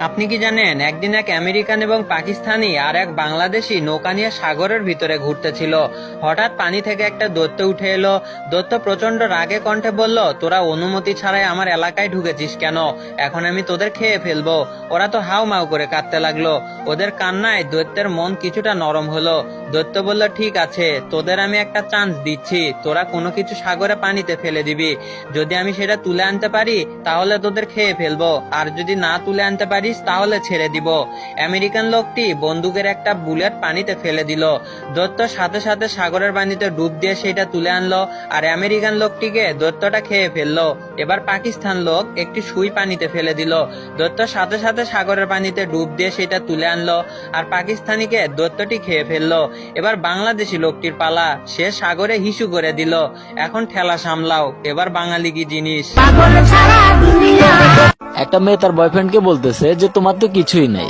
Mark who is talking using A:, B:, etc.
A: আপনি কি জানেন একদিন এক আমেরিকান এবং পাকিস্তানি আর এক বাংলাদেশি নৌকা নিয়ে সাগরের ভিতরে ঘুরতেছিল। হঠাৎ পানি থেকে একটা দৈত্য উঠে এলো। দৈত্য প্রচন্ড রাগে কণ্ঠে বলল, তোরা অনুমতি ছাড়াই আমার এলাকায় ঢুকেছিস কেন? এখন আমি তোদের খেয়ে ফেলবো। ওরা তো হাউ মাউ করে কাঁদতে লাগলো। ওদের কান্নায় দৈত্যের মন কিছুটা নরম হলো। দৈত্য বলল, ঠিক আছে, তোদের আমি একটা চান্স দিচ্ছি। তোরা কোনো কিছু সাগরে পানিতে ফেলে দিবি। যদি আমি সেটা তুলে আনতে পারি তাহলে তোদের খেয়ে ফেলবো, আর যদি না তুলে আনতে পারিস তাহলে ছেড়ে দিব। আমেরিকান লোকটি বন্দুকের একটা বুলেট পানিতে ফেলে দিল। দৈত্য সাথে সাথে সাগরের পানিতে ডুব দিয়ে সেটা তুলে আনলো, আর আমেরিকান লোকটিকে দৈত্যটা খেয়ে ফেললো। এবার পাকিস্তান লোক একটি সুই পানিতে ফেলে দিল। দৈত্য সাথে সাথে সাগরের পানিতে ডুব দিয়ে সেটা তুলে আনলো, আর পাকিস্তানিকে দৈত্যটি খেয়ে ফেললো। এবার বাংলাদেশি লোকটির পালা। সে সাগরে হিসু করে দিল। এখন ঠেলা সামলাও, এবার বাঙালি কি জিনিস।
B: একটা মেয়ে তার বয়ফ্রেন্ডকে বলতেছে যে তোমার তো কিছুই নেই,